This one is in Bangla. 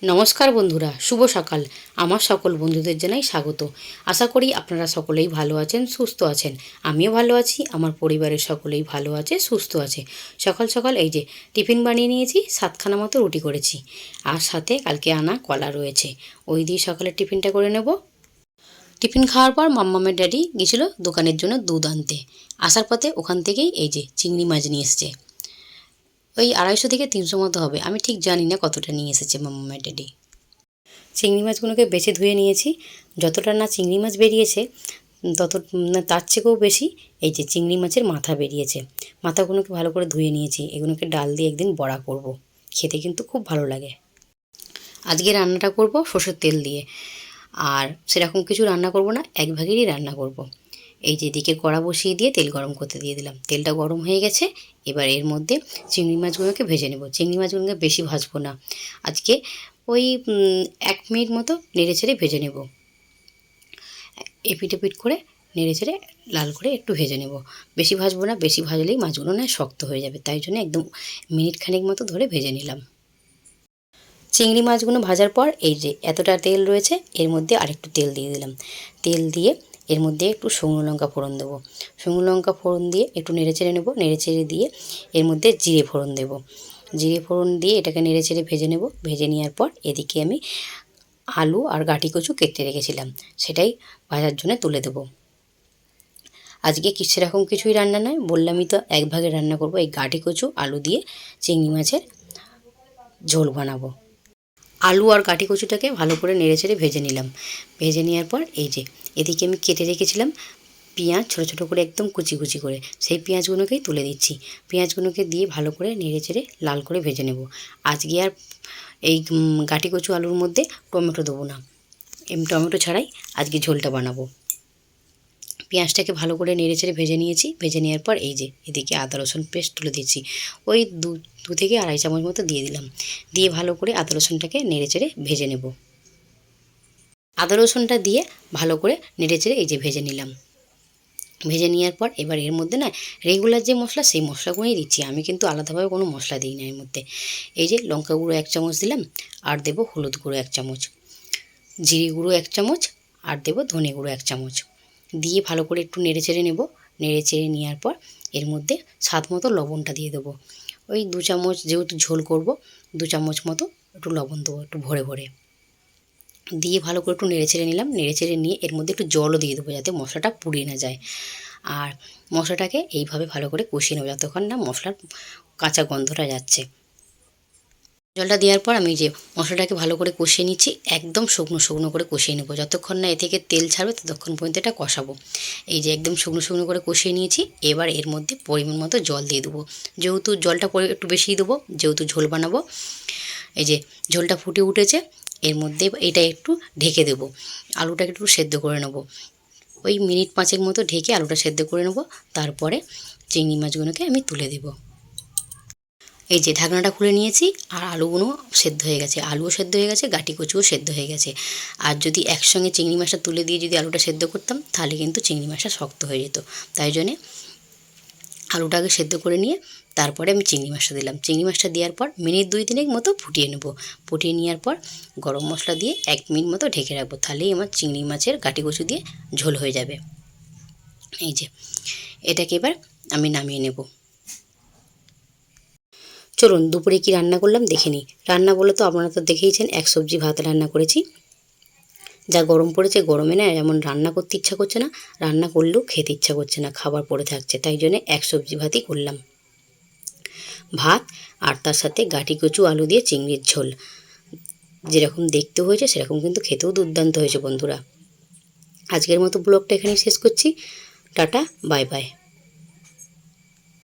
নমস্কার বন্ধুরা, শুভ সকাল। আমার সকল বন্ধুদের জানাই স্বাগত। আশা করি আপনারা সকলেই ভালো আছেন, সুস্থ আছেন। আমিও ভালো আছি, আমার পরিবারের সকলেই ভালো আছে, সুস্থ আছে। সকাল সকাল এই যে টিফিন বানিয়ে নিয়েছি, 7খানা মতো রুটি করেছি, আর সাথে কালকে আনা কলা রয়েছে, ওই দিয়ে সকালের টিফিনটা করে নেব। টিফিন খাওয়ার পর মাম্মামের ড্যাডি গেছিলো দোকানের জন্য দুধ আনতে। আসার পথে ওখান থেকেই এই যে চিংড়ি মাছ নিয়ে এসছে। ওই 250 থেকে 300 মতো হবে, আমি ঠিক জানি না কতটা নিয়ে এসেছে মাম্মামের ড্যাডি। চিংড়ি মাছগুলোকে বেছে ধুয়ে নিয়েছি। যতটা না চিংড়ি মাছ বেরিয়েছে তত না তার থেকেও বেশি এই যে চিংড়ি মাছের মাথা বেরিয়েছে। মাথাগুলোকে ভালো করে ধুয়ে নিয়েছি, এগুলোকে ডাল দিয়ে একদিন বড়া করব, খেতে কিন্তু খুব ভালো লাগে। আজকে রান্নাটা করব সর্ষের তেল দিয়ে, আর সেরকম কিছু রান্না করব না, এক ভাগেরই রান্না করব। এই যে এদিকে কড়া বসিয়ে দিয়ে তেল গরম করতে দিয়ে দিলাম, তেলটা গরম হয়ে গেছে। এবার এর মধ্যে চিংড়ি মাছগুলোকে ভেজে নেব। চিংড়ি মাছগুলোকে বেশি ভাজবো না আজকে, ওই 1 মিনিট মতো নেড়ে চেড়ে ভেজে নেব। এপিট এপিট করে নেড়ে চেড়ে লাল করে একটু ভেজে নেব। বেশি ভাজবো না, বেশি ভাজলেই মাছগুলো না শক্ত হয়ে যাবে, তাই জন্য একদম মিনিট খানেক মতো ধরে ভেজে নিলাম। চিংড়ি মাছগুলো ভাজার পর এই যে এতটা তেল রয়েছে, এর মধ্যে আরেকটু তেল দিয়ে দিলাম। তেল দিয়ে এর মধ্যে একটু শুকনো লঙ্কা ফোড়ন দেবো। শুকনো লঙ্কা ফোড়ন দিয়ে একটু নেড়েচেড়ে নেব। নেড়েচেড়ে দিয়ে এর মধ্যে জিরে ফোড়ন দেব। জিরে ফোড়ন দিয়ে এটাকে নেড়েচেড়ে ভেজে নেব। ভেজে নেওয়ার পর এদিকে আমি আলু আর গাঁটি কচু কেটে রেখেছিলাম, সেটাই ভাজার জন্য তুলে দেব। আজকে সেরকম কিছুই রান্না নয়, বললামই তো এক ভাগে রান্না করব। এই গাঁটি কচু আলু দিয়ে চিংড়ি মাছের ঝোল বানাবো। আলু আর কাঠি কচুটাকে ভালো করে নেড়েচেড়ে ভেজে নিলাম। ভেজে নেওয়ার পর এই যে এদিকে আমি কেটে রেখেছিলাম পেঁয়াজ, ছোটো ছোটো করে একদম কুচি কুচি করে, সেই পেঁয়াজগুলোকেই তুলে দিচ্ছি। পেঁয়াজগুলোকে দিয়ে ভালো করে নেড়েচেড়ে লাল করে ভেজে নেব। আজকে আর এই গাঁটি কচু আলুর মধ্যে টমেটো দেবো না, টমেটো ছাড়াই আজকে ঝোলটা বানাবো। পেঁয়াজটাকে ভালো করে নেড়েচেড়ে ভেজে নিয়েছি। ভেজে নেওয়ার পর এই যে এদিকে আদা রসুন পেস্ট তুলে দিচ্ছি, ওই দু থেকে আড়াই চামচ মতো দিয়ে দিলাম। দিয়ে ভালো করে আদা রসুনটাকে নেড়েচেড়ে ভেজে নেব। আদা রসুনটা দিয়ে ভালো করে নেড়েচেড়ে এই যে ভেজে নিলাম। ভেজে নেওয়ার পর এবার এর মধ্যে না রেগুলার যে মশলা, সেই মশলাগুলোই দিচ্ছি, আমি কিন্তু আলাদাভাবে কোনো মশলা দিই না এর মধ্যে। এই যে লঙ্কা গুঁড়ো 1 চামচ দিলাম, আর দেবো হলুদ গুঁড়ো 1 চামচ, জিরে গুঁড়ো 1 চামচ, আর দেবো ধনে গুঁড়ো 1 চামচ। দিয়ে ভালো করে একটু নেড়েচেড়ে নেব। নেড়েচেড়ে নেওয়ার পর এর মধ্যে স্বাদ মতো লবণটা দিয়ে দেবো। ওই 2 চামচ, যেহেতু ঝোল করব 2 চামচ মতো একটু লবণ দেবো, একটু ভরে ভরে। দিয়ে ভালো করে একটু নেড়েচেড়ে নিলাম। নেড়েচেড়ে নিয়ে এর মধ্যে একটু জলও দিয়ে দেবো, যাতে মশলাটা পুড়িয়ে না যায়। আর মশলাটাকে এইভাবে ভালো করে কষিয়ে নেবো যতক্ষণ না মশলার কাঁচা গন্ধটা যাচ্ছে। জলটা দেওয়ার পর আমি যে মশলাটাকে ভালো করে কষিয়ে নিচ্ছি, একদম শুকনো শুকনো করে কষিয়ে নেবো। যতক্ষণ না এ থেকে তেল ছাড়বে ততক্ষণ পর্যন্ত এটা কষাবো। এই যে একদম শুকনো শুকনো করে কষিয়ে নিয়েছি। এবার এর মধ্যে পরিমাণ মতো জল দিয়ে দেবো, যেহেতু জলটা একটু বেশিই দেবো, যেহেতু ঝোল বানাবো। এই যে ঝোলটা ফুটে উঠেছে, এর মধ্যে এটা একটু ঢেকে দেবো। আলুটাকে একটু সেদ্ধ করে নেবো, ওই মিনিট 5 মতো ঢেকে আলুটা সেদ্ধ করে নেবো। তারপরে চিংড়ি মাছগুলোকে আমি তুলে দেবো। এই যে ঢাকনাটা খুলে নিয়েছি, আর আলুগুলো সেদ্ধ হয়ে গেছে, আলুও সেদ্ধ হয়ে গেছে, গাঁটি কচুও সেদ্ধ হয়ে গেছে। আর যদি একসঙ্গে চিংড়ি মাছটা তুলে দিয়ে যদি আলুটা সেদ্ধ করতাম, তাহলে কিন্তু চিংড়ি মাছটা শক্ত হয়ে যেত। তাই জন্যে আলুটাকে সেদ্ধ করে নিয়ে তারপরে আমি চিংড়ি মাছটা দিলাম। চিংড়ি মাছটা দেওয়ার পর মিনিট 2-3 মতো ফুটিয়ে নেব। ফুটিয়ে নেওয়ার পর গরম মশলা দিয়ে 1 মিনিট মতো ঢেকে রাখবো, তাহলেই আমার চিংড়ি মাছের গাঁটি কচু দিয়ে ঝোল হয়ে যাবে। এই যে এটাকে এবার আমি নামিয়ে নেব। চলুন দুপুরে কি রান্না করলাম দেখে নিই। রান্না বলে তো আপনারা তো দেখেইছেন, 1 সবজি ভাত রান্না করেছি। যা গরম পড়েছে, গরমে না এমন রান্না করতে ইচ্ছা করছে না, রান্না করলেও খেতে ইচ্ছা করছে না, খাবার পড়ে থাকছে, তাই জন্যে 1 সবজি ভাতই করলাম। ভাত আর তার সাথে গাঁটি কচু আলু দিয়ে চিংড়ির ঝোল। যেরকম দেখতে হয়েছে সেরকম কিন্তু খেতেও দুর্দান্ত হয়েছে বন্ধুরা। আজকের মতো ব্লগটা এখানেই শেষ করছি। Tata, bye bye.